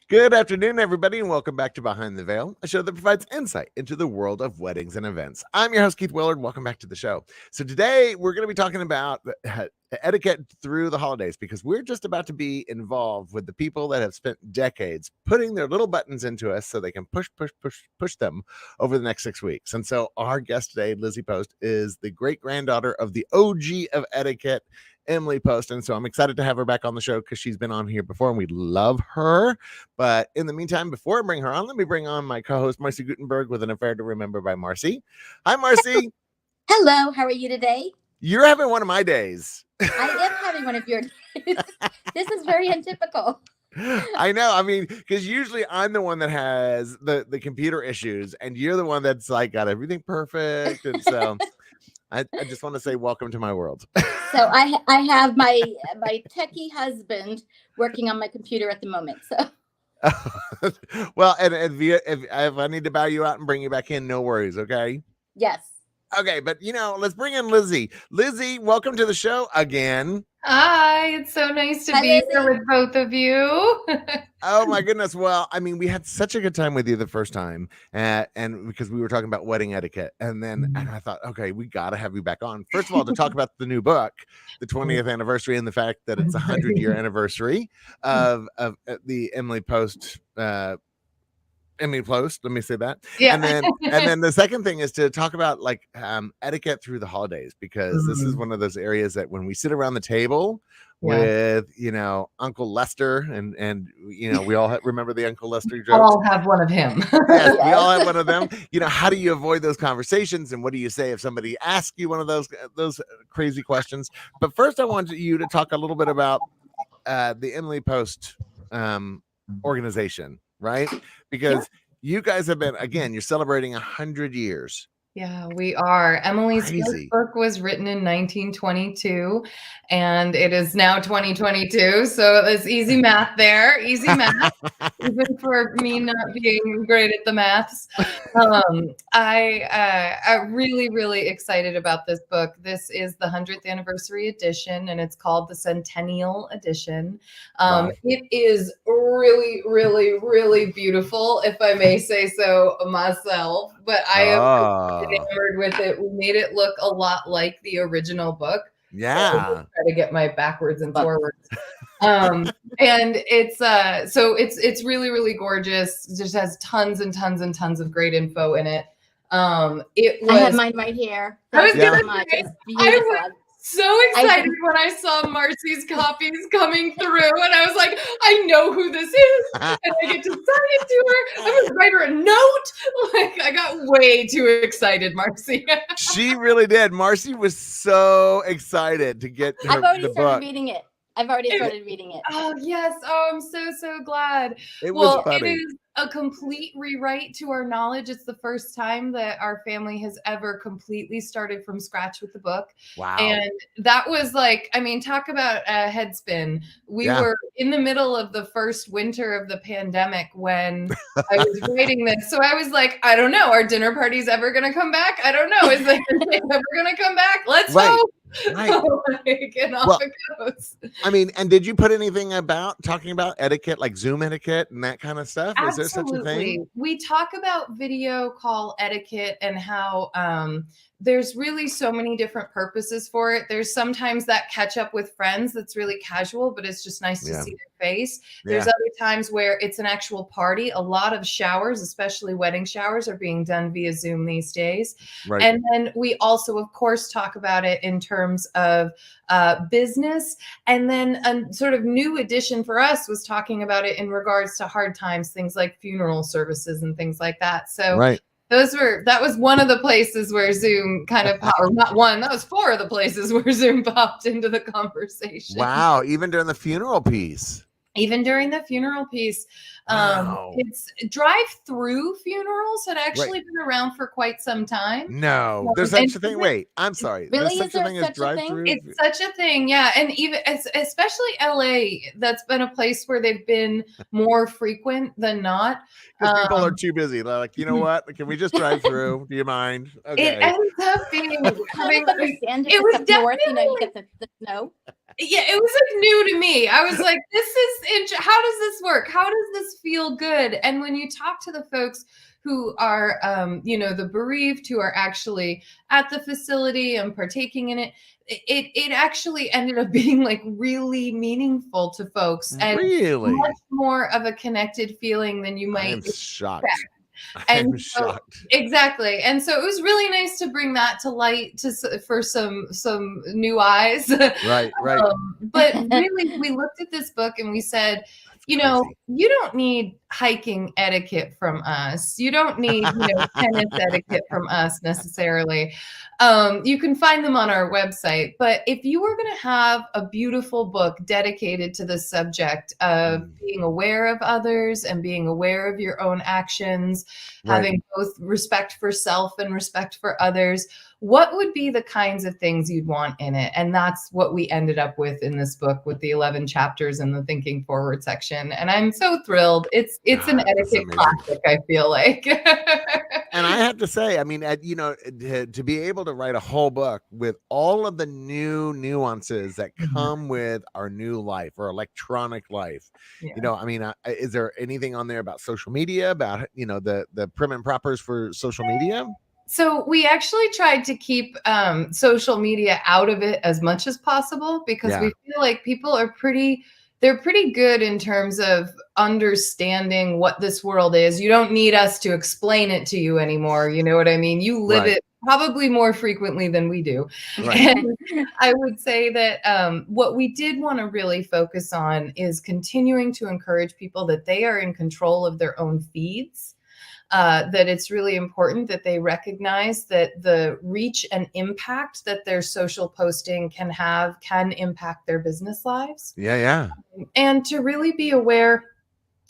Good afternoon, everybody, and welcome back to Behind the Veil, a show that provides insight into the world of weddings and events. I'm your host, Keith Willard. Welcome back to the show. So today we're going to be talking about etiquette through the holidays, because we're just about to be involved with the people that have spent decades putting their little buttons into us so they can push them over the next 6 weeks. And so our guest today, Lizzie Post, is the great granddaughter of the OG of Etiquette, Emily Post. And so I'm excited to have her back on the show because she's been on here before and we love her. But in the meantime, before I bring her on, let me bring on my co-host, Marcy Gutenberg, with An Affair to Remember by Marcy. Hi, Marcy. Hello. How are you today? You're having one of my days. I am having one of your days. This is very untypical. I know. I mean, because usually I'm the one that has the computer issues and you're the one that's like got everything perfect. And so I just want to say welcome to my world. So I have my techie husband working on my computer at the moment. So well, and if I need to bow you out and bring you back in, no worries. Okay. Yes. Okay, but let's bring in Lizzie. Lizzie, welcome to the show again. Hi, it's so nice to be here with both of you. Oh my goodness. Well, I mean, we had such a good time with you the first time, and because we were talking about wedding etiquette, and I thought, okay, we got to have you back on. First of all, to talk about the new book, the 20th anniversary, and the fact that it's a 100-year anniversary of the Emily Post. Emily Post, let me say that. Yeah. And then the second thing is to talk about like etiquette through the holidays, because this is one of those areas that when we sit around the table with Uncle Lester and we all remember the Uncle Lester jokes. I'll have one of him. Yes, we all have one of them. How do you avoid those conversations, and what do you say if somebody asks you one of those crazy questions? But first, I want you to talk a little bit about the Emily Post organization. Right? Because you guys have been, again, you're celebrating 100 years. Yeah, we are. Emily's first book was written in 1922, and it is now 2022. So it's easy math there. Easy math, even for me not being great at the maths. I'm really, really excited about this book. This is the 100th anniversary edition, and it's called the Centennial Edition. Wow. It is really, really, really beautiful, if I may say so myself. But I am enamored with it. We made it look a lot like the original book. Yeah. So try to get my backwards and forwards. And it's really, really gorgeous. It just has tons and tons and tons of great info in it. I have mine right here. I was so excited when I saw Marcy's copies coming through, and I was like, I know who this is, and I get to sign it to her. I'm gonna write her a note. Like, I got way too excited, Marcy. She really did. Marcy was so excited to get I've already started reading it. Oh, yes. Oh, I'm so glad. It was funny. It is a complete rewrite to our knowledge. It's the first time that our family has ever completely started from scratch with the book. Wow. And that was like, I mean, talk about a head spin. We were in the middle of the first winter of the pandemic when I was writing this. So I was like, I don't know. Are dinner parties ever going to come back? I don't know. Is it ever going to come back? Let's hope. Right. And off it goes. I mean, and did you put anything about talking about etiquette, like Zoom etiquette and that kind of stuff? Absolutely. Is there such a thing? We talk about video call etiquette and how there's really so many different purposes for it. There's sometimes that catch up with friends that's really casual, but it's just nice to see their face. There's other times where it's an actual party. A lot of showers, especially wedding showers, are being done via Zoom these days. Right. And then we also, of course, talk about it in terms of business. And then a sort of new addition for us was talking about it in regards to hard times, things like funeral services and things like that. So that was one of the places where Zoom kind of popped, or not one, that was four of the places where Zoom popped into the conversation. Wow. Even during the funeral piece. Even during the funeral piece. It's drive-through funerals had actually been around for quite some time. No, there's such a thing. Wait, I'm sorry. Really? There's such a thing as drive-through? It's such a thing, yeah. And even especially LA, that's been a place where they've been more frequent than not. Because people are too busy. They're like, you know what? Can we just drive through? Do you mind? Okay. It ends up being. It was definitely. You get the snow. Yeah, it was like new to me. I was like, how does this work? How does this feel good? And when you talk to the folks who are, the bereaved, who are actually at the facility and partaking in it, it actually ended up being like really meaningful to folks and Really? much more of a connected feeling than you I might am expect. shocked. And I'm so, shocked. exactly. And so it was really nice to bring that to light for some new eyes. Right. But really, we looked at this book and we said, Crazy. you don't need hiking etiquette from us. You don't need, tennis etiquette from us necessarily. You can find them on our website. But if you were going to have a beautiful book dedicated to the subject of being aware of others and being aware of your own actions, having both respect for self and respect for others, what would be the kinds of things you'd want in it? And that's what we ended up with in this book, with the 11 chapters and the thinking forward section. And I'm so thrilled. It's an etiquette classic, I feel like. And I have to say, I mean, to be able to write a whole book with all of the new nuances that come with our new life or electronic life, I mean, is there anything on there about social media, about, the prim and propers for social media? So we actually tried to keep social media out of it as much as possible, because we feel like people are they're pretty good in terms of understanding what this world is. You don't need us to explain it to you anymore. You know what I mean? You live it probably more frequently than we do. Right. And I would say that what we did want to really focus on is continuing to encourage people that they are in control of their own feeds. That it's really important that they recognize that the reach and impact that their social posting can impact their business lives. Yeah. And to really be aware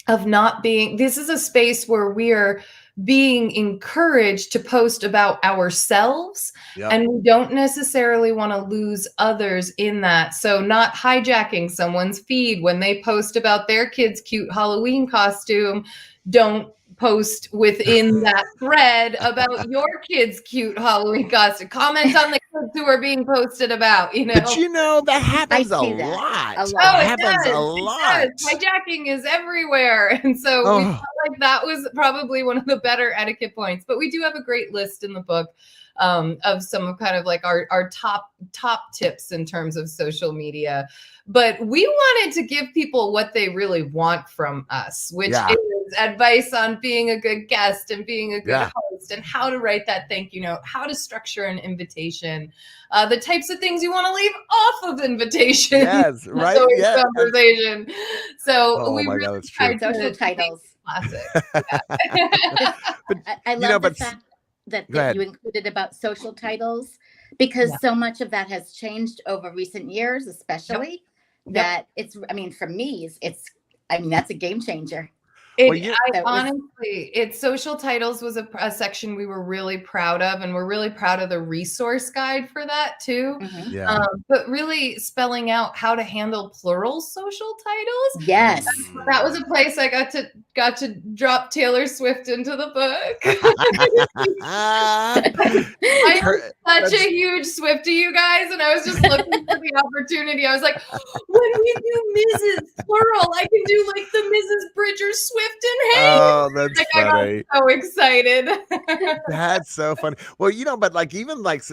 of this is a space where we are being encouraged to post about ourselves, and we don't necessarily want to lose others in that. So not hijacking someone's feed when they post about their kid's cute Halloween costume. Don't post within that thread about your kid's cute Halloween costume. Comment on the kids who are being posted about, But that happens a lot. A lot. Oh, it happens a lot. Hijacking is everywhere. And so we felt like that was probably one of the better etiquette points. But we do have a great list in the book of some of kind of like our top tips in terms of social media. But we wanted to give people what they really want from us, which is advice on being a good guest and being a good host, and how to write that thank you note, how to structure an invitation, the types of things you want to leave off of invitations. Yes, right. Conversation. So we really tried social titles. Classic. I love the fact that you included about social titles, because so much of that has changed over recent years, especially that for me, that's a game changer. Honestly, social titles was a section we were really proud of, and we're really proud of the resource guide for that too. But really spelling out how to handle plural social titles. Yes, that was a place I got to drop Taylor Swift into the book. I am such a huge Swiftie, you guys, and I was just looking for the opportunity. I was like, when we do Mrs. plural, I can do like the Mrs. Bridger Swift. Oh, that's funny. I got so excited. That's so funny. Well, but like even like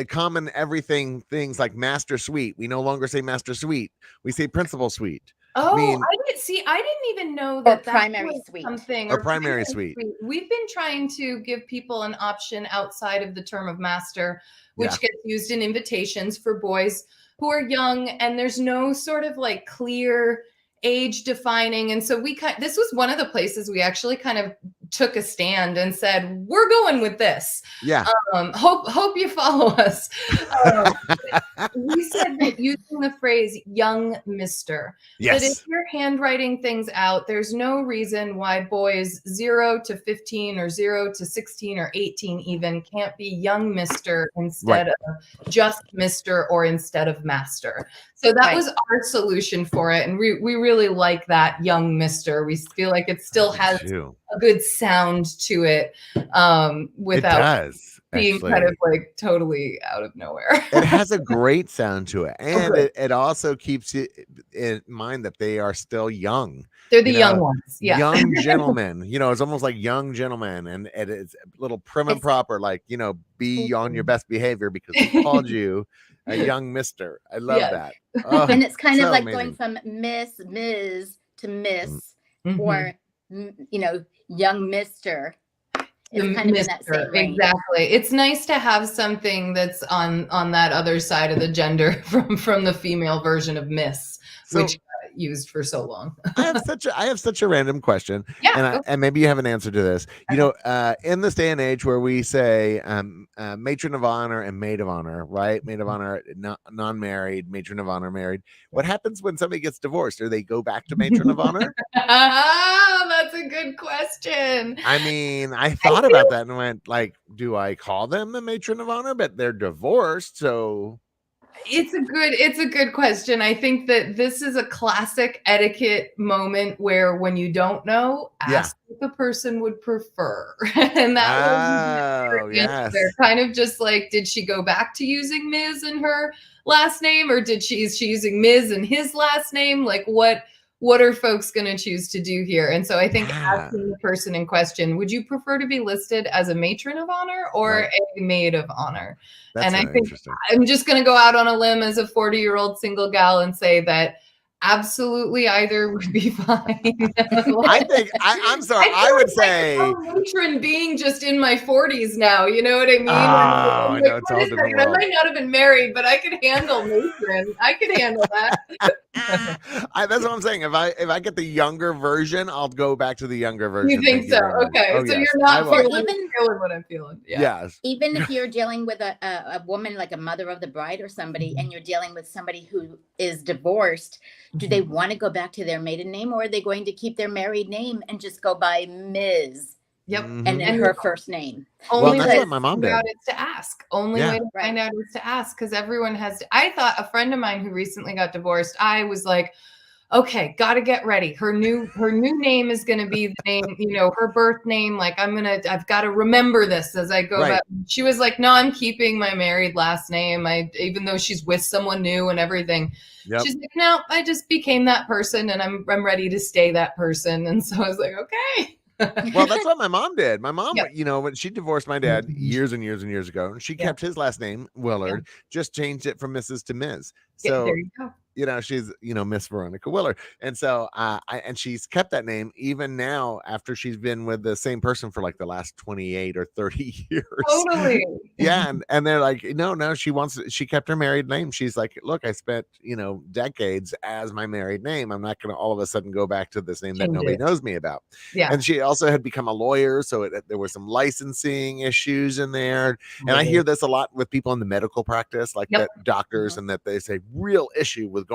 common everything things like master suite, we no longer say master suite, we say principal suite. Oh, I didn't even know that primary suite. Something or primary suite. We've been trying to give people an option outside of the term of master, which gets used in invitations for boys who are young, and there's no sort of like clear age defining. And so this was one of the places we actually kind of took a stand and said, we're going with this. Hope you follow us. We said that using the phrase young mister, that if you're handwriting things out, there's no reason why boys 0 to 15 or 0 to 16 or 18 even can't be young mister instead of just mister or instead of master. So that was our solution for it. And we really like that young mister. We feel like it still has a good sound to it. Without being kind of like totally out of nowhere. It has a great sound to it, and Oh, it also keeps you in mind that they are still young. They're the young ones. Yeah. Young gentlemen. It's almost like young gentlemen, and it's a little prim and proper, like, be on your best behavior because we called you a young mister. I love that. Oh, and it's kind of like amazing. going from Miss, Ms to Miss, or young Mister. It's kind of in that same range. Exactly. It's nice to have something that's on that other side of the gender from the female version of Miss, which got used for so long. I have such a random question. Yeah, and maybe you have an answer to this. In this day and age where we say matron of honor and maid of honor, right? Maid of honor non-married, matron of honor married. What happens when somebody gets divorced? Do they go back to matron of honor? That's a good question. I mean, I thought about that and went, like, do I call them the matron of honor? But they're divorced, so it's a good question. I think that this is a classic etiquette moment where when you don't know, ask what the person would prefer. And that was kind of just like, did she go back to using Ms. in her last name, or is she using Ms. in his last name? Like, what are folks going to choose to do here? And so I think asking the person in question, would you prefer to be listed as a matron of honor or a maid of honor? And I think I'm just going to go out on a limb as a 40-year-old single gal and say that absolutely either would be fine. I'm sorry. I would say matron being just in my 40s now. You know what I mean? I know, it's all different world. I might not have been married, but I could handle matron. I could handle that. That's what I'm saying. If I get the younger version, I'll go back to the younger version. You think so? Okay. So you're not feeling what I'm feeling. Yeah. Yes. Even if you're dealing with a woman like a mother of the bride or somebody, and you're dealing with somebody who is divorced, do they want to go back to their maiden name, or are they going to keep their married name and just go by Ms.? Yep. And her first name. Only that's what my mom did. Is to ask. Only way to find out is to ask, because everyone has to. I thought, a friend of mine who recently got divorced, I was like, okay, got to get ready. Her new name is going to be the name, her birth name. Like, I've got to remember this as I go back. She was like, no, I'm keeping my married last name. Even though she's with someone new and everything. Yep. She's like, no, I just became that person and I'm ready to stay that person. And so I was like, okay. Well, that's what my mom did. My mom, when she divorced my dad years and years and years ago, and she kept his last name, Willard, just changed it from Mrs. to Ms. So there you go. She's, Miss Veronica Willard. And so, and she's kept that name even now after she's been with the same person for like the last 28 or 30 years. Totally. Yeah. And they're like, no, she kept her married name. She's like, look, I spent, decades as my married name. I'm not going to all of a sudden go back to this name that nobody knows me about. Yeah. And she also had become a lawyer. So there were some licensing issues in there. And I hear this a lot with people in the medical practice, like that doctors, and that they say real issue with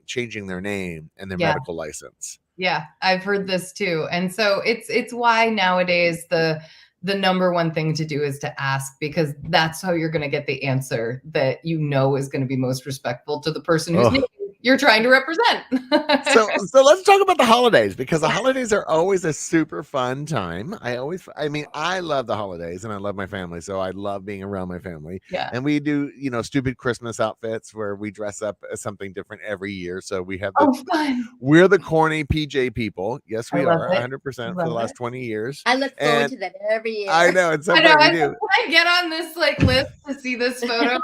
changing their name and their medical license. Yeah, I've heard this too. And so it's why nowadays the number one thing to do is to ask, because that's how you're going to get the answer that is going to be most respectful to the person who's name you're trying to represent. So let's talk about the holidays, because the holidays are always a super fun time. I love the holidays and I love my family. So I love being around my family. Yeah. And we do, stupid Christmas outfits where we dress up as something different every year. So we have we're the corny PJ people. Yes, we are 100% for the last 20 years. I look forward to that every year. I know. It's something we do. Can I get on this list to see this photo?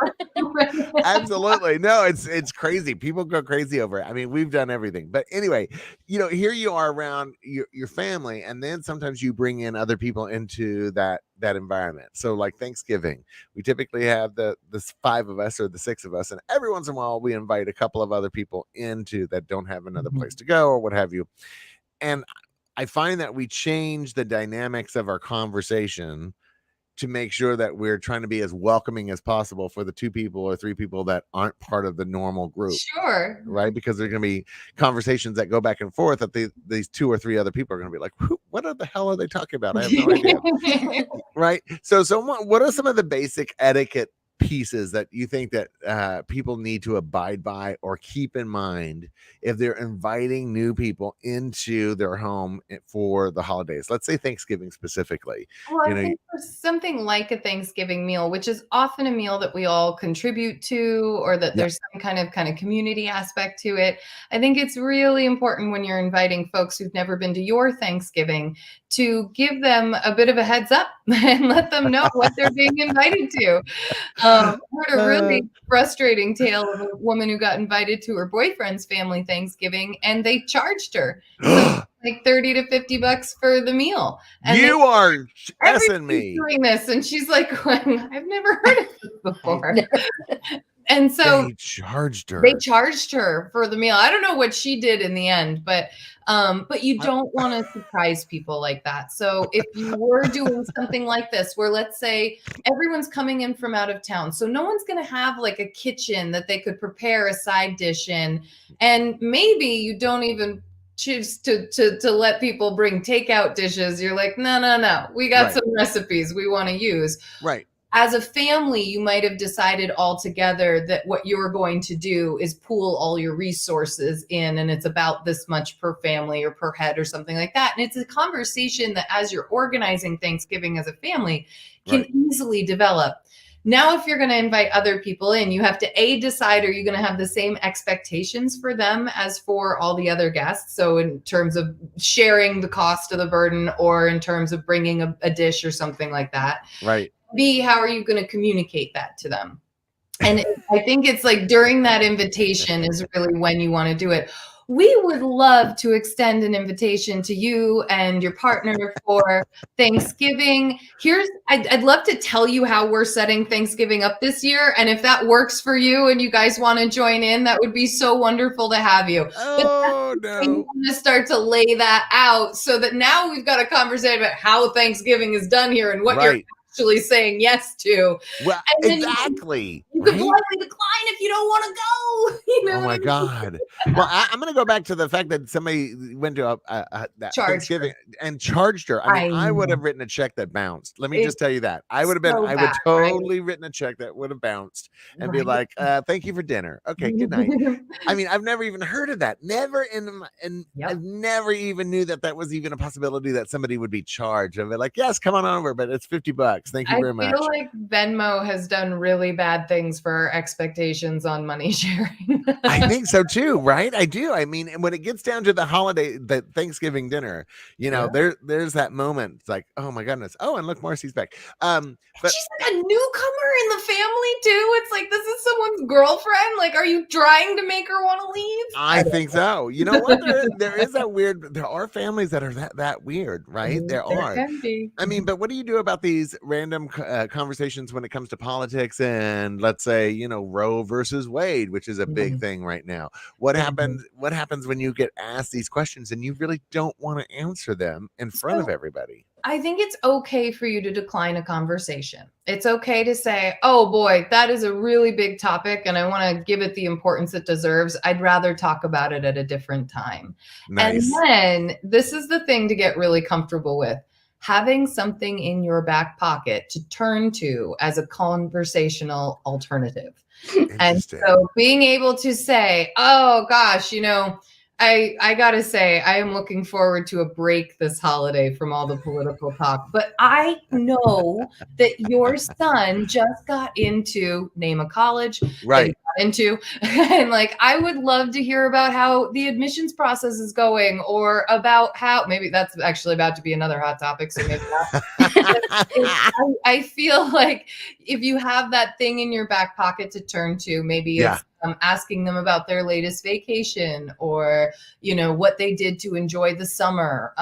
Absolutely. No, it's crazy. People go crazy over it. I mean, we've done everything. But anyway, here you are around your family, and then sometimes you bring in other people into that environment. So like Thanksgiving, we typically have the 5 of us or the 6 of us, and every once in a while we invite a couple of other people into that don't have another place to go or what have you. And I find that we change the dynamics of our conversation to make sure that we're trying to be as welcoming as possible for the 2 people or 3 people that aren't part of the normal group. Sure. Right? Because there's going to be conversations that go back and forth that these 2 or 3 other people are going to be like, what the hell are they talking about? I have no idea. Right? So what are some of the basic etiquette pieces that you think that people need to abide by or keep in mind if they're inviting new people into their home for the holidays? Let's say Thanksgiving specifically. Well, I think for something like a Thanksgiving meal, which is often a meal that we all contribute to, or that there's some kind of community aspect to it, I think it's really important when you're inviting folks who've never been to your Thanksgiving to give them a bit of a heads up and let them know what they're being invited to. I heard a really frustrating tale of a woman who got invited to her boyfriend's family Thanksgiving, and they charged her like $30 to $50 for the meal. And you are essing me doing this, and she's like, I've never heard of this before. And so they charged her. They charged her for the meal. I don't know what she did in the end, but you don't want to surprise people like that. So if you were doing something like this, where let's say everyone's coming in from out of town, so no one's going to have like a kitchen that they could prepare a side dish in, and maybe you don't even choose to let people bring takeout dishes. You're like, no, we got some recipes we want to use. Right. As a family, you might have decided all together that what you're going to do is pool all your resources in, and it's about this much per family or per head or something like that. And it's a conversation that as you're organizing Thanksgiving as a family can easily develop. Now, if you're going to invite other people in, you have to decide, are you going to have the same expectations for them as for all the other guests? So in terms of sharing the cost of the burden, or in terms of bringing a dish or something like that. Right. B, how are you going to communicate that to them? And I think it's like during that invitation is really when you want to do it. We would love to extend an invitation to you and your partner for Thanksgiving. I'd love to tell you how we're setting Thanksgiving up this year. And if that works for you and you guys want to join in, that would be so wonderful to have you. Oh, no. You want to start to lay that out so that now we've got a conversation about how Thanksgiving is done here and what you're actually saying yes to. Well, exactly. You can politely decline if you don't want to go. You know oh my God. Well, I'm going to go back to the fact that somebody went to that Thanksgiving and charged her. I mean, I would have written a check that bounced. Let me just tell you that. I would totally written a check that would have bounced and be like, thank you for dinner. Okay, good night. I mean, I've never even heard of that. Never I never even knew that was even a possibility that somebody would be charged. I'd be like, yes, come on over, but it's $50. Thank you very much. I feel like Venmo has done really bad things for our expectations on money sharing. I think so too, right? I do. I mean, when it gets down to the Thanksgiving dinner, you know, there's that moment. It's like, oh my goodness. Oh, and look, Marcy's back. But she's like a newcomer in the family too. It's like, this is someone's girlfriend. Like, are you trying to make her want to leave? I think so. You know what? There is that weird. There are families that are that weird, right? There are. Can be. I mean, but what do you do about these random conversations when it comes to politics and let's say, you know, Roe versus Wade, which is a big thing right now? What happens when you get asked these questions and you really don't want to answer them in front of everybody? I think it's okay for you to decline a conversation. It's okay to say, oh boy, that is a really big topic and I want to give it the importance it deserves. I'd rather talk about it at a different time. Nice. And then this is the thing to get really comfortable with. Having something in your back pocket to turn to as a conversational alternative. And so being able to say, oh gosh, you know, I gotta say, I am looking forward to a break this holiday from all the political talk. But I know that your son just got into, name a college, right? Into, and like, I would love to hear about how the admissions process is going, or about how maybe that's actually about to be another hot topic. So maybe not. I feel like if you have that thing in your back pocket to turn to, maybe it's asking them about their latest vacation, or, you know, what they did to enjoy the summer.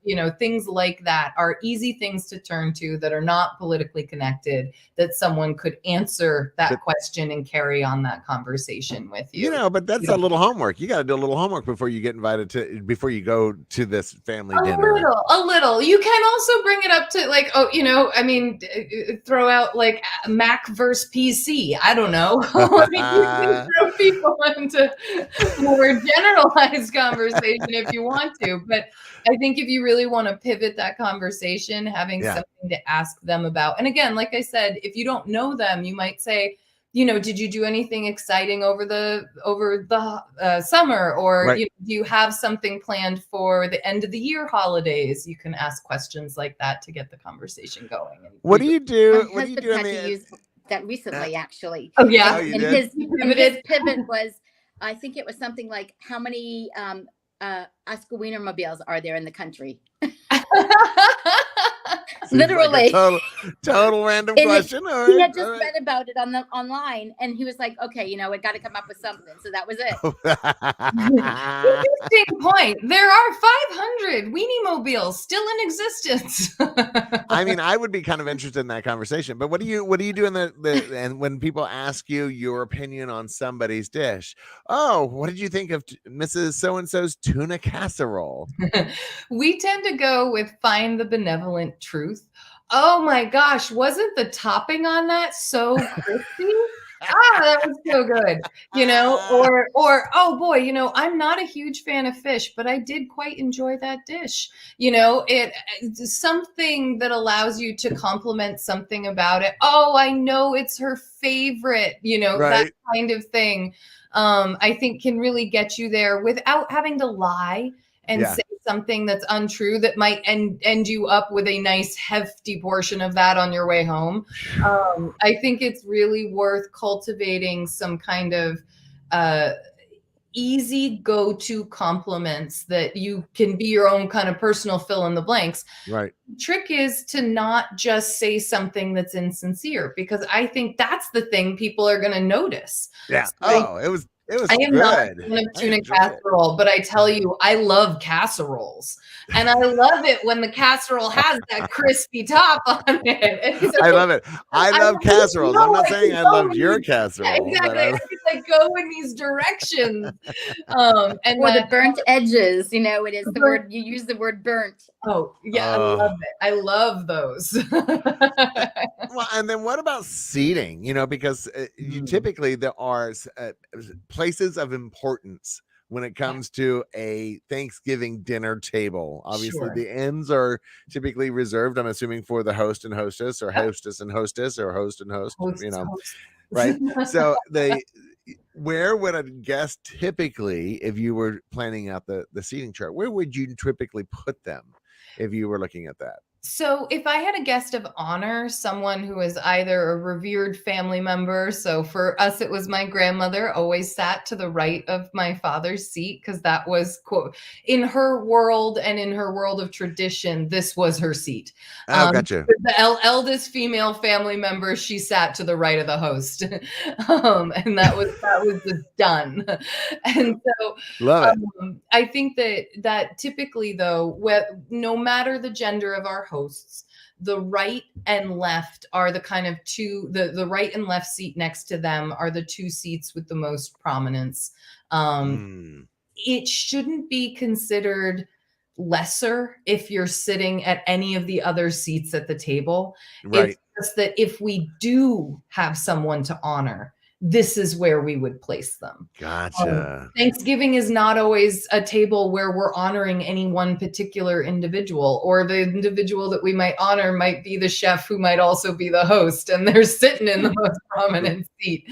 You know, things like that are easy things to turn to that are not politically connected, that someone could answer that question and carry on that conversation with you. You know, but that's a little homework. You got to do a little homework before you get invited before you go to this family dinner. A little. You can also bring it up to like, oh, you know, I mean, throw out like Mac versus PC. I don't know. can throw people into more generalized conversation if you want to. But I think if you really want to pivot that conversation, having something to ask them about. And again, like I said, if you don't know them, you might say, did you do anything exciting over the summer, or do you have something planned for the end of the year holidays? You can ask questions like that to get the conversation going. What do you do? My husband had to use that recently, actually. Oh yeah, and his pivot was, I think it was something like, how many Oscar Wienermobiles are there in the country? Literally, like total random question. He had just read about it online, and he was like, "Okay, I got to come up with something." So that was it. Interesting point. There are 500 Wienermobiles still in existence. I mean, I would be kind of interested in that conversation. But what do you do in and when people ask you your opinion on somebody's dish? Oh, what did you think of Mrs. So-and-so's tuna casserole? We tend to go with find the benevolent truth. Oh my gosh, wasn't the topping on that so crispy? That was so good. Or oh boy, I'm not a huge fan of fish, but I did quite enjoy that dish. It's something that allows you to compliment something about it. Oh, I know it's her favorite, that kind of thing. I think can really get you there without having to lie and say something that's untrue that might end you up with a nice hefty portion of that on your way home. I think it's really worth cultivating some kind of easy go-to compliments that you can be your own kind of personal fill in the blanks. Right. The trick is to not just say something that's insincere, because I think that's the thing people are going to notice. Yeah. So it was I am not a fan of tuna casserole, but I tell you, I love casseroles. And I love it when the casserole has that crispy top on it. So, I love it. I love casseroles. I'm not saying I love your casserole. Exactly. I could go in these directions. And or the burnt edges, it is the word, you use the word burnt. Oh, yeah, I love it. I love those. Well, and then what about seating? Because you typically there are places of importance when it comes to a Thanksgiving dinner table. Obviously, the ends are typically reserved, I'm assuming, for the host and hostess, or hostess and hostess, or host and host, right? So where would a guest typically, if you were planning out the seating chart, where would you typically put them if you were looking at that? So if I had a guest of honor, someone who is either a revered family member, so for us, it was my grandmother, always sat to the right of my father's seat, because that was, quote, in her world and in her world of tradition, this was her seat. Oh, gotcha. The eldest female family member, she sat to the right of the host. And that was just done. And so love it. I think that typically, though, no matter the gender of our hosts, the right and left are the kind of the right and left seat next to them are the two seats with the most prominence. It shouldn't be considered lesser if you're sitting at any of the other seats at the table. Right. It's just that if we do have someone to honor, this is where we would place them. Gotcha. Thanksgiving is not always a table where we're honoring any one particular individual, or the individual that we might honor might be the chef who might also be the host, and they're sitting in the most prominent seat.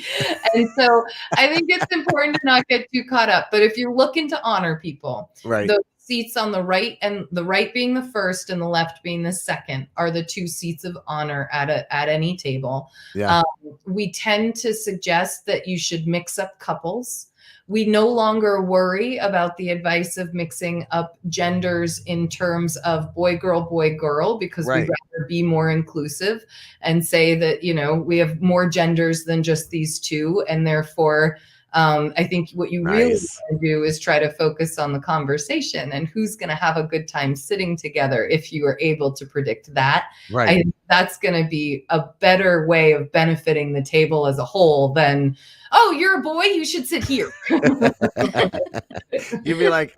And so I think it's important to not get too caught up. But if you're looking to honor people, right, the seats on the right, and the right being the first and the left being the second, are the two seats of honor at any table. Yeah. We tend to suggest that you should mix up couples. We no longer worry about the advice of mixing up genders in terms of boy, girl, because we'd rather be more inclusive and say that, we have more genders than just these two, and therefore I think what you really want to do is try to focus on the conversation and who's going to have a good time sitting together. If you are able to predict that, I think that's going to be a better way of benefiting the table as a whole than, oh, you're a boy, you should sit here. You'd be like,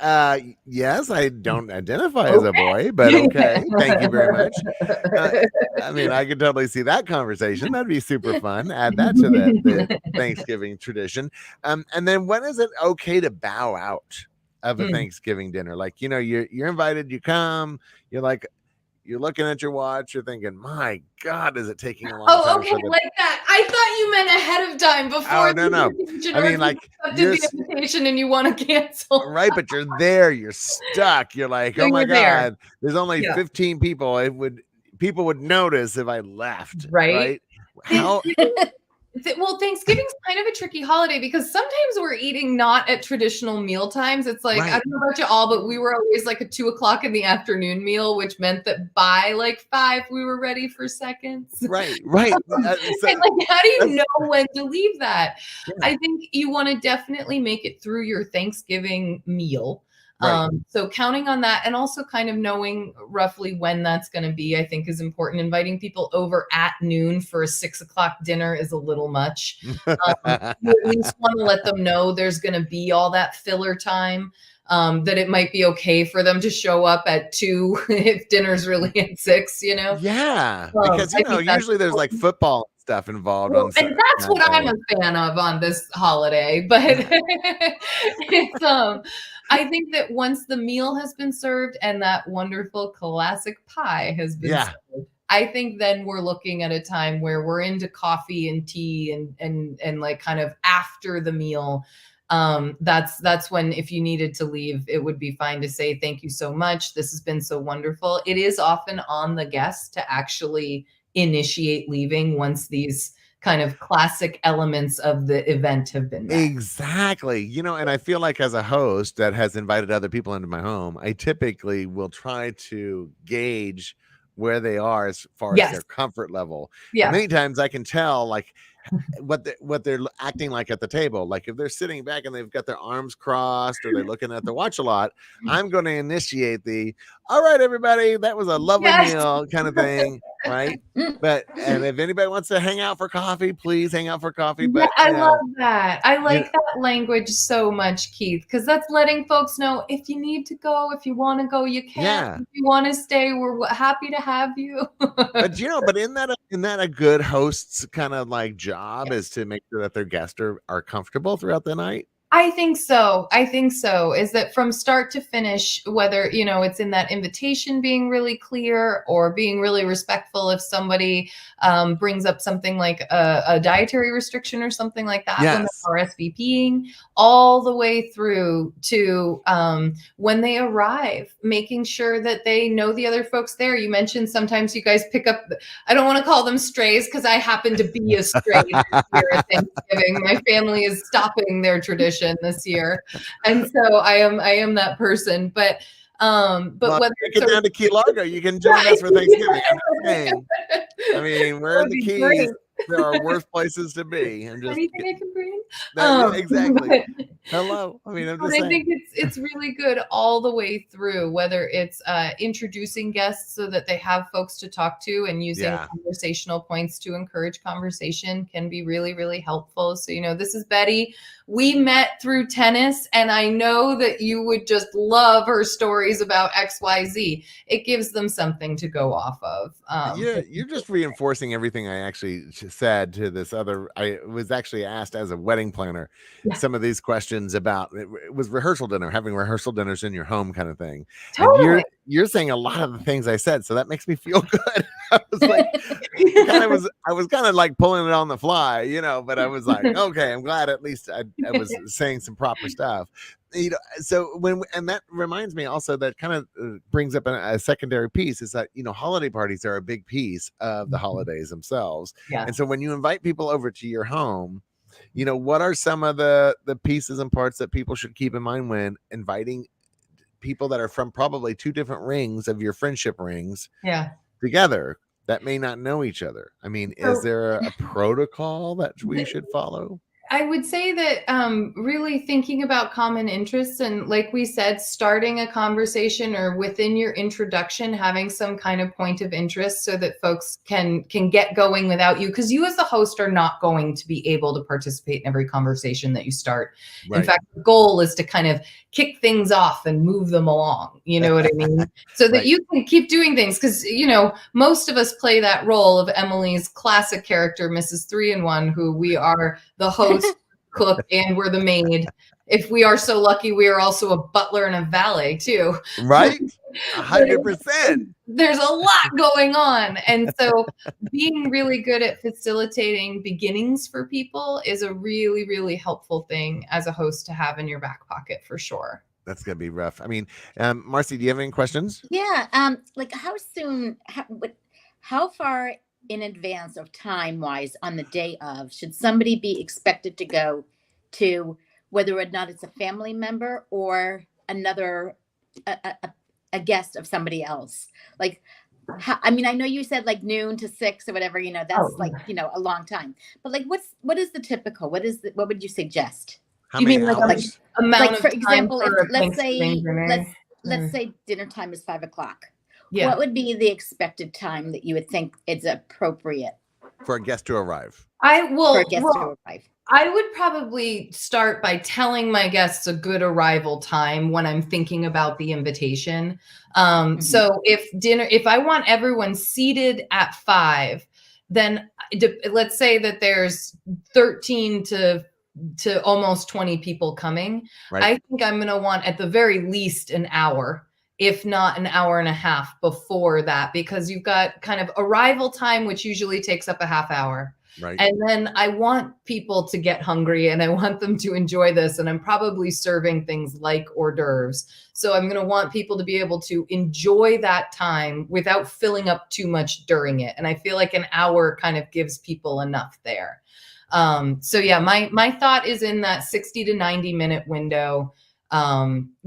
yes, I don't identify as a boy, but okay, thank you very much. I mean, I could totally see that conversation. That'd be super fun. Add that to the Thanksgiving tradition. And then when is it okay to bow out of a Thanksgiving dinner? Like, you're invited, you come, you're looking at your watch, you're thinking, my God, is it taking a long time? Oh, okay, like that. I thought you meant ahead of time before. Oh, no. I mean, like, you're the invitation and you want to cancel. Right, but you're there, you're stuck. You're like, oh my God, there's only 15 people. People would notice if I left. Right? How? Well, Thanksgiving's kind of a tricky holiday because sometimes we're eating not at traditional meal times. It's like, I don't know about you all, but we were always like a 2:00 in the afternoon meal, which meant that by like 5, we were ready for seconds. Right. And like, how do you know when to leave that? Yeah. I think you want to definitely make it through your Thanksgiving meal. So counting on that and also kind of knowing roughly when that's going to be, I think is important. Inviting people over at noon for a 6:00 dinner is a little much. You at least want to let them know there's going to be all that filler time, that it might be okay for them to show up at 2 if dinner's really at 6, Yeah, because, usually there's like football stuff involved. And that's what I'm a fan of on this holiday. But it's, I think that once the meal has been served and that wonderful classic pie has been served, I think then we're looking at a time where we're into coffee and tea and like kind of after the meal. That's when, if you needed to leave, it would be fine to say, thank you so much. This has been so wonderful. It is often on the guest to actually initiate leaving once these kind of classic elements of the event have been met. Exactly. And I feel like as a host that has invited other people into my home, I typically will try to gauge where they are as far as their comfort level. Many times I can tell like what they're acting like at the table. Like if they're sitting back and they've got their arms crossed or they're looking at their watch a lot, I'm going to initiate the, all right, everybody, that was a lovely meal kind of thing. Right. And if anybody wants to hang out for coffee, please hang out for coffee. But I love that. I like that language so much, Keith, because that's letting folks know if you need to go, if you want to go, you can. If you want to stay, we're happy to have you. But isn't that a good host's kind of like job is to make sure that their guests are comfortable throughout the night? I think so. Is that from start to finish, whether, it's in that invitation being really clear or being really respectful if somebody brings up something like a dietary restriction or something like that when they're RSVPing, all the way through to when they arrive, making sure that they know the other folks there. You mentioned sometimes you guys pick up, I don't want to call them strays because I happen to be a stray this year at Thanksgiving. My family is stopping their tradition this year, and so I am that person. But whether you get down to Key Largo, you can join us for Thanksgiving. I mean, we're in the Keys. Great. There are worse places to be. Anything I can bring? Exactly. Hello. I mean, I think it's really good all the way through, whether it's introducing guests so that they have folks to talk to and using conversational points to encourage conversation can be really, really helpful. So, this is Betty. We met through tennis, and I know that you would just love her stories about XYZ. It gives them something to go off of. You're just reinforcing everything I actually said to this other. I was actually asked as a wedding planner some of these questions about it was rehearsal dinner, having rehearsal dinners in your home kind of thing. Totally. And you're saying a lot of the things I said, so that makes me feel good. I was like, I was kind of like pulling it on the fly, but I was like, okay, I'm glad at least I was saying some proper stuff. So and that reminds me also that kind of brings up a secondary piece is that, holiday parties are a big piece of the holidays themselves. Yeah. And so when you invite people over to your home, what are some of the pieces and parts that people should keep in mind when inviting people that are from probably 2 different rings of your friendship rings together that may not know each other? I mean, is there a protocol that we should follow? I would say that really thinking about common interests, and like we said, starting a conversation or within your introduction, having some kind of point of interest so that folks can get going without you, because you as the host are not going to be able to participate in every conversation that you start. Right. In fact, the goal is to kind of kick things off and move them along. You know what I mean? So that you can keep doing things, because most of us play that role of Emily's classic character, Mrs. 3-in-1, who we are the host, cook, and we're the maid. If we are so lucky, we are also a butler and a valet too. Right? 100%. There's a lot going on. And so being really good at facilitating beginnings for people is a really, really helpful thing as a host to have in your back pocket, for sure. That's going to be rough. I mean, Marcy, do you have any questions? Yeah. Like how soon, how far in advance of time wise on the day of should somebody be expected to go to, whether or not it's a family member or another a guest of somebody else? Like I know you said like noon to 6 or whatever, that's a long time, but like what is the typical, what would you suggest? How many mean hours? Amount for of example, time let's say dinner time is 5 o'clock. Yeah. What would be the expected time that you would think is appropriate for a guest to arrive? I would probably start by telling my guests a good arrival time when I'm thinking about the invitation. So if I want everyone seated at 5, then let's say that there's 13 to almost 20 people coming. Right. I think I'm going to want at the very least an hour, if not an hour and a half before that, because you've got kind of arrival time, which usually takes up a half hour. Right. And then I want people to get hungry and I want them to enjoy this. And I'm probably serving things like hors d'oeuvres. So I'm going to want people to be able to enjoy that time without filling up too much during it. And I feel like an hour kind of gives people enough there. So yeah, my thought is in that 60 to 90 minute window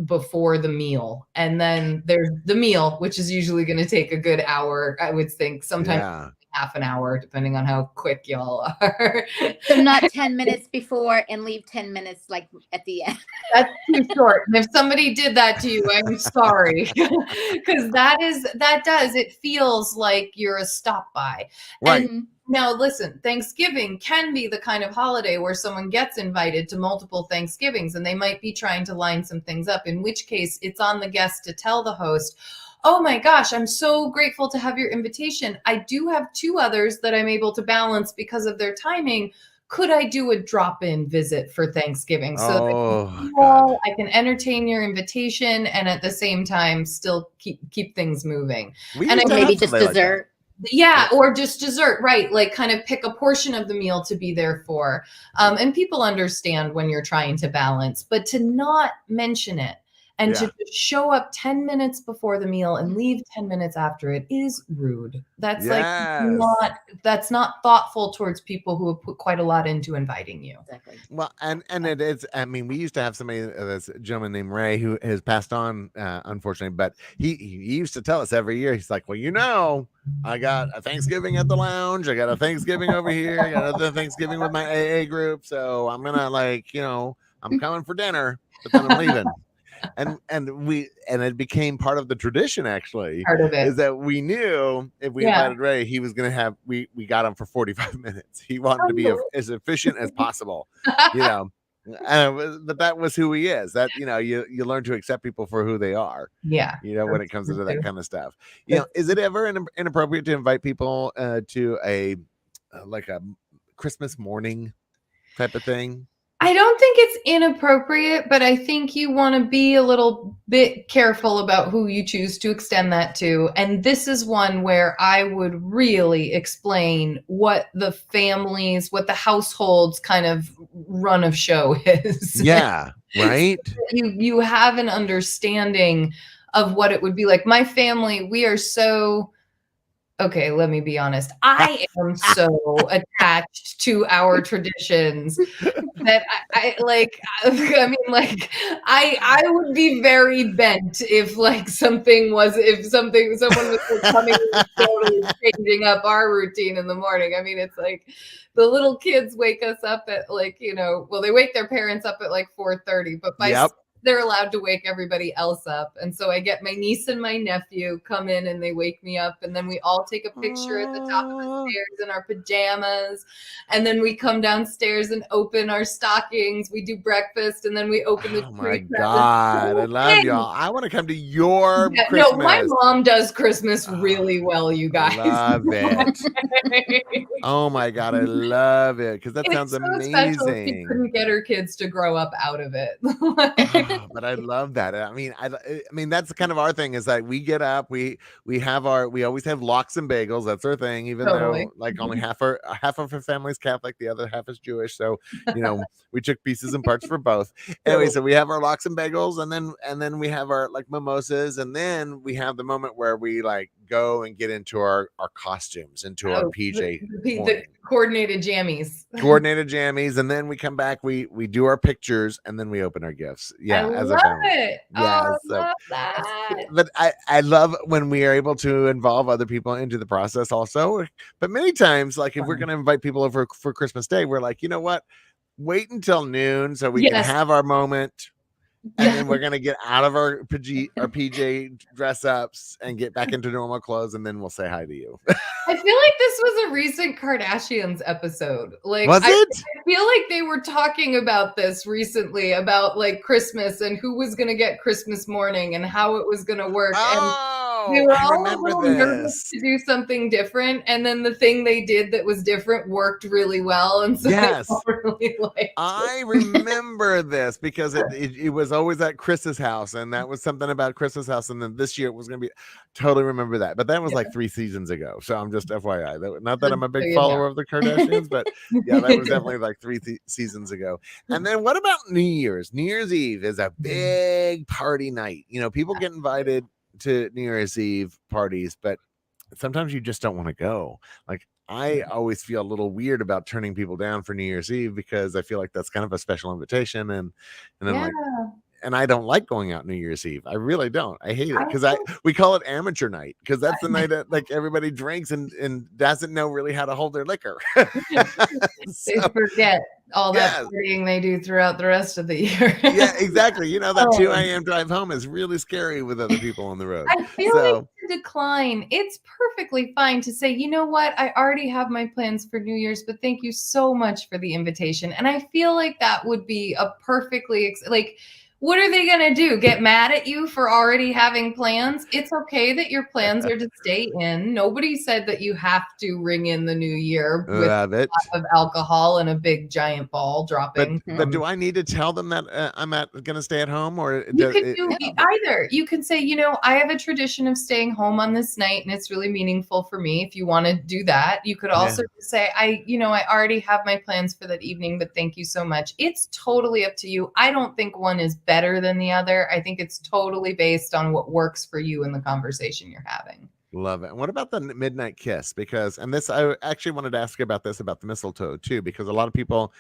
before the meal. And then there's the meal, which is usually going to take a good hour, I would think, sometimes half an hour, depending on how quick y'all are. So not 10 minutes before and leave 10 minutes like at the end. That's too short. And if somebody did that to you, I'm sorry. Because it feels like you're a stop by. Right. And now, listen, Thanksgiving can be the kind of holiday where someone gets invited to multiple Thanksgivings and they might be trying to line some things up, in which case it's on the guest to tell the host, oh my gosh, I'm so grateful to have your invitation. I do have 2 others that I'm able to balance because of their timing. Could I do a drop-in visit for Thanksgiving so that I can entertain your invitation and at the same time still keep things moving? And maybe just dessert. Yeah, or just dessert, right? Like kind of pick a portion of the meal to be there for. And people understand when you're trying to balance, but to not mention it and to just show up 10 minutes before the meal and leave 10 minutes after it is rude. That's that's not thoughtful towards people who have put quite a lot into inviting you. Exactly. Well, and it is, I mean, we used to have somebody, this gentleman named Ray, who has passed on, unfortunately, but he used to tell us every year, he's like, well, I got a Thanksgiving at the lounge. I got a Thanksgiving over here. I got another Thanksgiving with my AA group. So I'm going to I'm coming for dinner, but then I'm leaving. And it became part of the tradition, actually. Part of it is that we knew if we invited Ray, he was going to have, we got him for 45 minutes. He wanted to be as efficient as possible, but that was who he is. That, you learn to accept people for who they are. Yeah. When it comes to that kind of stuff, is it ever inappropriate to invite people to a Christmas morning type of thing? I don't think it's inappropriate, but I think you want to be a little bit careful about who you choose to extend that to. And this is one where I would really explain what the household's kind of run of show is. Yeah, right. You have an understanding of what it would be like. My family, we are so Okay, let me be honest. I am so attached to our traditions that I like. I mean, like, I would be very bent if like someone was like, coming and totally changing up our routine in the morning. I mean, it's like the little kids wake us up at like, well, they wake their parents up at like 4:30, but by Yep. they're allowed to wake everybody else up. And so I get my niece and my nephew come in and they wake me up. And then we all take a picture at the top of the stairs in our pajamas. And then we come downstairs and open our stockings. We do breakfast and then we open the tree. Oh my God. I love y'all. I want to come to your Christmas. No, my mom does Christmas really well, you guys. Love it. Oh my God. I love it. Because that sounds amazing. She couldn't get her kids to grow up out of it. But I love that. I mean, that's kind of our thing is that we get up, we always have lox and bagels. That's our thing, even though like only half of our family's Catholic, the other half is Jewish. So, we took pieces and parts for both. Anyway, so we have our lox and bagels and then we have our like mimosas. And then we have the moment where we like go and get into our costumes, into our PJ. The coordinated jammies. And then we come back, we do our pictures and then we open our gifts. Yeah, as a family. It. Yeah, I love that. But I love when we are able to involve other people into the process also. But many times, like if we're going to invite people over for Christmas Day, we're like, you know what? Wait until noon so we can have our moment. And then we're going to get out of our PJ dress ups and get back into normal clothes. And then we'll say hi to you. I feel like this was a recent Kardashians episode. Like, was it? I feel like they were talking about this recently about like Christmas and who was going to get Christmas morning and how it was going to work. Oh, and they were all a little nervous to do something different. And then the thing they did that was different worked really well. And so really I remember this because it was always at Chris's house, and that was something about Chris's house. And then this year it was going to be, totally remember that. But that was like 3 seasons ago. So I'm just FYI. Not that I'm a big follower of the Kardashians, but yeah, that was definitely like 3 seasons ago. And then what about New Year's? New Year's Eve is a big party night. People get invited to New Year's Eve parties, but sometimes you just don't want to go. Like I always feel a little weird about turning people down for New Year's Eve because I feel like that's kind of a special invitation. And I'm like, and I don't like going out New Year's Eve. I really don't. I hate it because we call it amateur night because that's the night that like everybody drinks and doesn't know really how to hold their liquor. They forget all that partying they do throughout the rest of the year. Yeah, exactly. That 2 a.m. drive home is really scary with other people on the road. I feel like to decline, it's perfectly fine to say, you know what, I already have my plans for New Year's, but thank you so much for the invitation. And I feel like that would be a perfectly what are they going to do? Get mad at you for already having plans? It's okay that your plans are to stay in. Nobody said that you have to ring in the new year with a lot of alcohol and a big giant ball dropping. But do I need to tell them that I'm going to stay at home? Or you can do either. You can say, I have a tradition of staying home on this night and it's really meaningful for me. If you want to do that, you could also say, I already have my plans for that evening, but thank you so much. It's totally up to you. I don't think one is better than the other. I think it's totally based on what works for you in the conversation you're having. Love it. And what about the midnight kiss? Because, and this, I actually wanted to ask about this, about the mistletoe too, because a lot of people,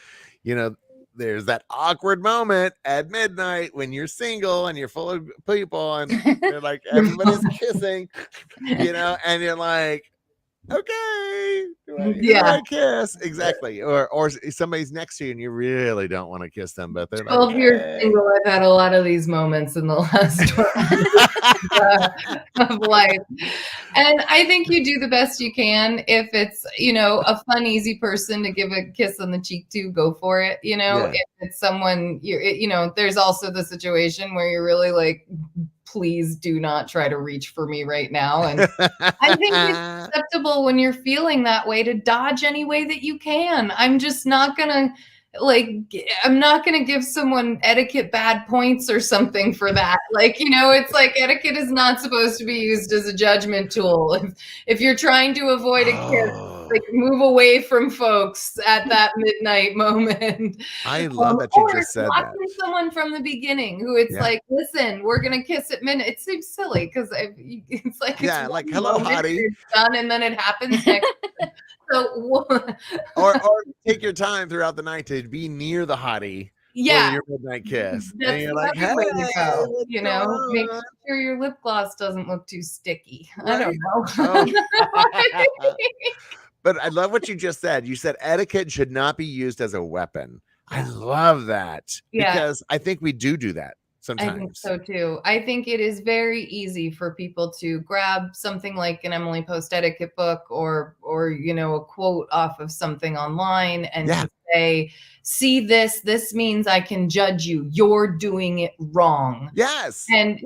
there's that awkward moment at midnight when you're single and you're full of people and they're like, everybody's kissing, and you're like, okay, do I kiss? Exactly. Or somebody's next to you and you really don't want to kiss them, but they're like, if you're single, I've had a lot of these moments in the last 12 of life. And I think you do the best you can. If it's, a fun, easy person to give a kiss on the cheek to, go for it. If it's someone, there's also the situation where you're really like, please do not try to reach for me right now. And I think it's acceptable when you're feeling that way to dodge any way that you can. I'm just not going to I'm not going to give someone etiquette bad points or something for that. It's like etiquette is not supposed to be used as a judgment tool. If you're trying to avoid a kiss, like move away from folks at that midnight moment. I love that you just said that. Someone from the beginning who it's like, listen, we're gonna kiss at midnight. It seems silly because it's like like hello, hottie, done, and then it happens next. So or take your time throughout the night to be near the hottie. For your midnight kiss. That's and you're like, hey, way to go. You know, make on? sure your lip gloss doesn't look too sticky. Right? I don't know. Oh. But I love what you just said. You said etiquette should not be used as a weapon. I love that because I think we do that sometimes. I think so too. I think it is very easy for people to grab something like an Emily Post etiquette book or you know, a quote off of something online and to say, see this means I can judge you. You're doing it wrong. Yes. And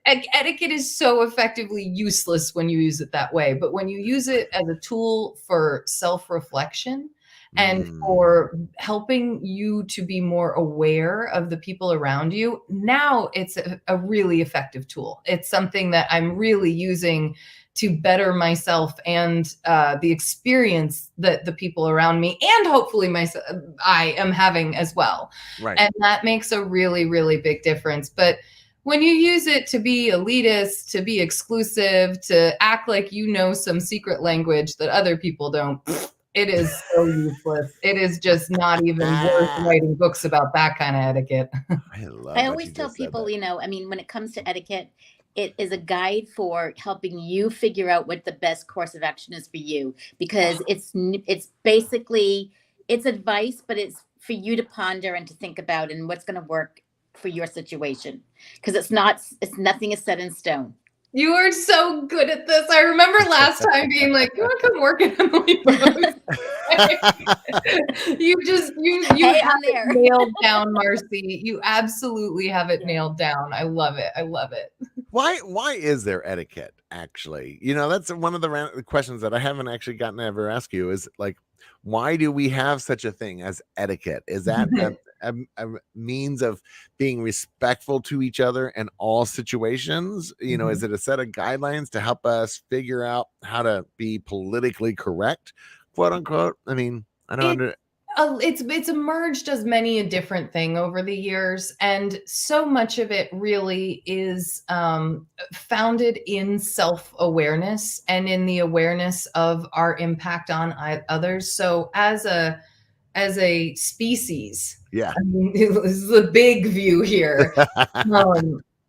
etiquette is so effectively useless when you use it that way. But when you use it as a tool for self-reflection and for helping you to be more aware of the people around you, now it's a really effective tool. It's something that I'm really using to better myself and the experience that the people around me and hopefully I am having as well. Right. And that makes a really, really big difference. But when you use it to be elitist, to be exclusive, to act like you know some secret language that other people don't, it is so useless. It is just not even worth writing books about that kind of etiquette. I always tell people, you know, I mean, when it comes to etiquette, it is a guide for helping you figure out what the best course of action is for you, because it's basically, it's advice, but it's for you to ponder and to think about and what's going to work for your situation, because nothing is set in stone. You are so good at this. I remember last time being like, you want to come work at Emily Post? you have it nailed down, Marcy. You absolutely have it nailed down. I love it. I love it. Why is there etiquette, actually? You know, that's one of the questions that I haven't actually gotten to ever ask you is like, why do we have such a thing as etiquette? Is that a means of being respectful to each other in all situations? You know, is it a set of guidelines to help us figure out how to be politically correct, quote unquote? I mean, I don't it's emerged as many a different thing over the years, and so much of it really is founded in self-awareness and in the awareness of our impact on others. So as a species, I mean, this is the big view here.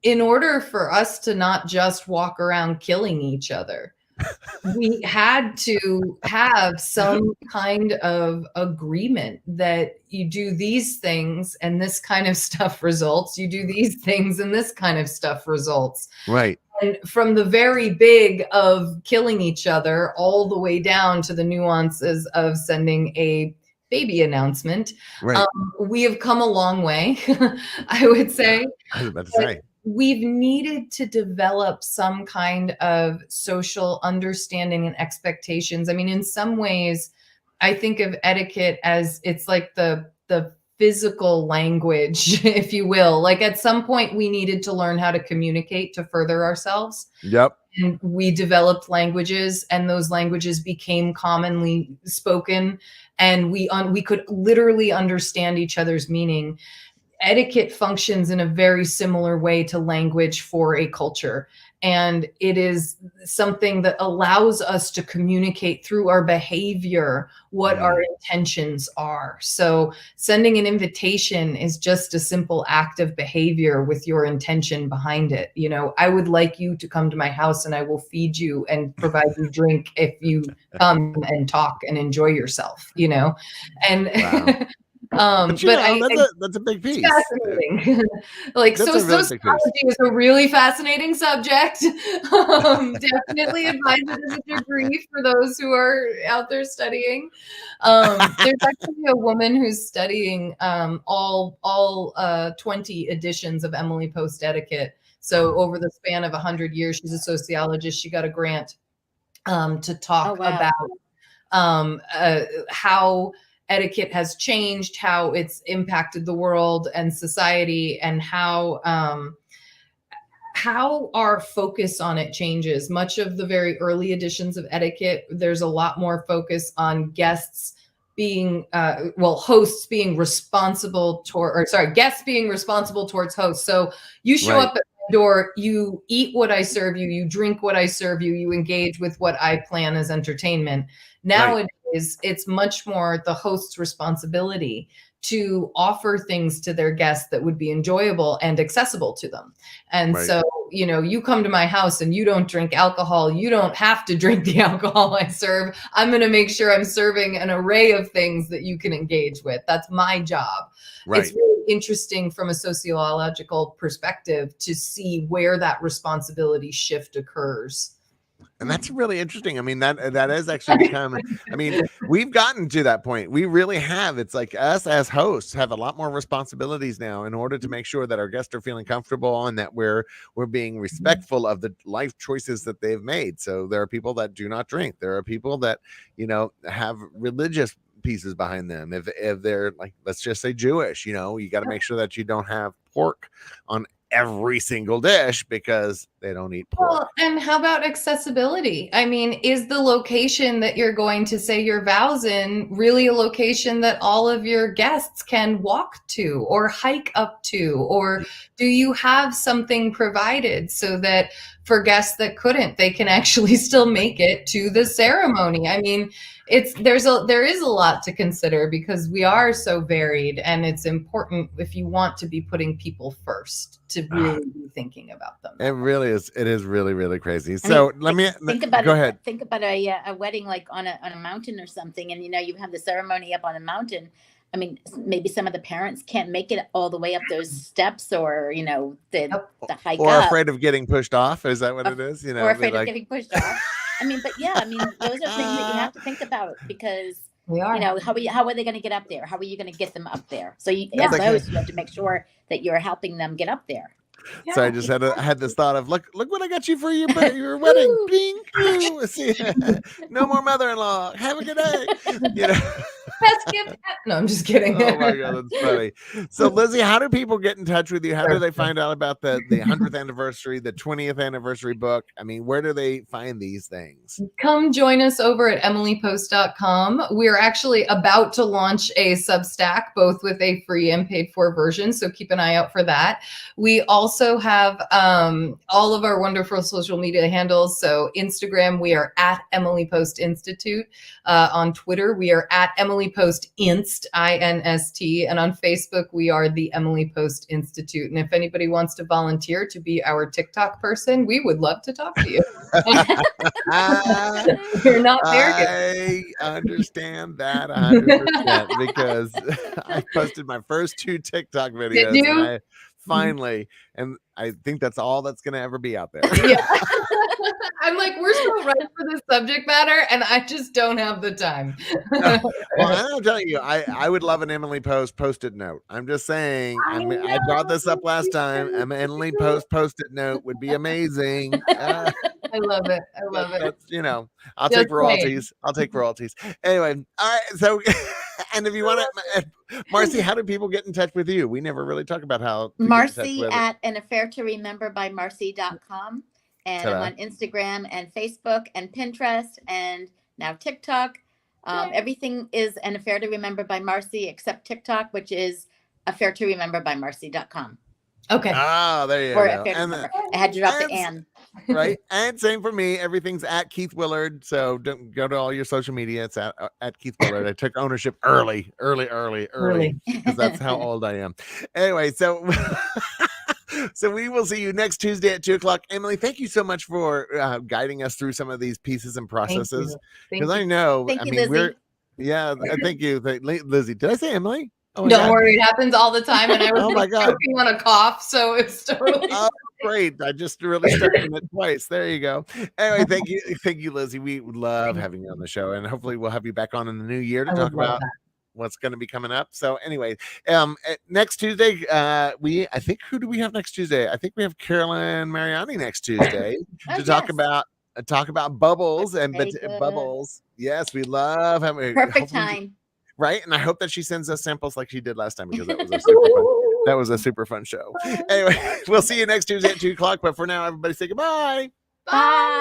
In order for us to not just walk around killing each other, we had to have some kind of agreement that you do these things and this kind of stuff results. You do these things and this kind of stuff results. Right. And from the very big of killing each other all the way down to the nuances of sending a baby announcement, we have come a long way, I would say. I was about to say. We've needed to develop some kind of social understanding and expectations. I mean, in some ways, I think of etiquette as it's like the physical language, if you will. Like at some point, we needed to learn how to communicate to further ourselves. Yep. And we developed languages, and those languages became commonly spoken, and we could literally understand each other's meaning. Etiquette functions in a very similar way to language for a culture. And it is something that allows us to communicate through our behavior what our intentions are. So sending an invitation is just a simple act of behavior with your intention behind it. You know, I would like you to come to my house and I will feed you and provide you drink if you come and talk and enjoy yourself, you know? And but that's a big piece. Fascinating. Like sociology is a really fascinating subject. Definitely advise it as a degree for those who are out there studying. There's actually a woman who's studying all 20 editions of Emily Post Etiquette. So over the span of 100 years, she's a sociologist. She got a grant to talk about how etiquette has changed, how it's impacted the world and society, and how how our focus on it changes. Much of the very early editions of Etiquette, there's a lot more focus on guests being, hosts being responsible guests being responsible towards hosts. So you show up at my door, you eat what I serve you, you drink what I serve you, you engage with what I plan as entertainment. Nowadays, it's much more the host's responsibility to offer things to their guests that would be enjoyable and accessible to them. And so, you come to my house and you don't drink alcohol, you don't have to drink the alcohol I serve. I'm going to make sure I'm serving an array of things that you can engage with. That's my job. It's really interesting from a sociological perspective to see where that responsibility shift occurs. And that's really interesting. I mean, that has actually become, I mean, we've gotten to that point. We really have. It's like us as hosts have a lot more responsibilities now in order to make sure that our guests are feeling comfortable and that we're being respectful of the life choices that they've made. So there are people that do not drink. There are people that, have religious pieces behind them. If they're like, let's just say Jewish, you got to make sure that you don't have pork on every single dish because they don't eat pork. Well, and how about accessibility? I mean, is the location that you're going to say your vows in really a location that all of your guests can walk to or hike up to? Or do you have something provided so that for guests that couldn't, they can actually still make it to the ceremony? I mean, there is a lot to consider because we are so varied, and it's important if you want to be putting people first to really be thinking about them. It really is. It is really, really crazy. So go ahead. Think about a wedding like on a mountain or something, and you have the ceremony up on a mountain. I mean, maybe some of the parents can't make it all the way up those steps, or the hike or up. afraid of getting pushed off. Is that what it is? Or afraid of getting pushed off. I mean, but yeah, those are things that you have to think about because how are they going to get up there? How are you going to get them up there? So you have to make sure that you're helping them get up there. Yeah. So I just had this thought of look what I got you for your wedding. Bing, see, no more mother-in-law. Have a good day. Best gift. No, I'm just kidding. Oh my god, that's funny. So Lizzie, how do people get in touch with you? How do they find out about the 100th anniversary, the 20th anniversary book? I mean, where do they find these things? Come join us over at emilypost.com. We're actually about to launch a Substack, both with a free and paid for version. So keep an eye out for that. We also have all of our wonderful social media handles. So Instagram, we are at Emily Post Institute. On Twitter, we are at Emily Post Inst, INST. And on Facebook, we are the Emily Post Institute. And if anybody wants to volunteer to be our TikTok person, we would love to talk to you. You're not there yet. I understand that 100% because I posted my first 2 TikTok videos. Finally, and I think that's all that's going to ever be out there. Yeah. I'm like, we're so right for this subject matter, and I just don't have the time. Well, I'm telling you, I would love an Emily Post Post-it note. I'm just saying, I brought this up last time. An Emily Post Post-it note would be amazing. I love it. I love it. I'll take royalties. I'll take royalties. Anyway, all right. So, and if you want to, Marcy, how do people get in touch with you? We never really talk about how. Marcy at an affair to remember by Marcy.com. And I'm on Instagram and Facebook and Pinterest and now TikTok. Everything is an affair to remember by Marcy except TikTok, which is affair to remember by Marcy.com. Okay. There you go. I had to drop the and. Right. And same for me. Everything's at Keith Willard. So don't go to all your social media. It's at Keith Willard. I took ownership early because that's how old I am. Anyway, so we will see you next Tuesday at 2:00. Emily, thank you so much for guiding us through some of these pieces and processes. Because I know, thank you, Lizzie. Thank you, Lizzie. Did I say Emily? Oh, don't worry, it happens all the time. And I was working on a cough, so it's totally great. I just really stuck in it twice. There you go. Anyway, thank you, Lizzie. We would love having you on the show, and hopefully we'll have you back on in the new year to talk about what's going to be coming up. So anyway, next Tuesday, I think who do we have next Tuesday? I think we have Carolyn Mariani next Tuesday to talk about bubbles and bubbles. Yes, we love having perfect time. Right, and I hope that she sends us samples like she did last time because that was a super fun. That was a super fun show. Anyway, we'll see you next Tuesday at 2 o'clock. But for now, everybody say goodbye. Bye.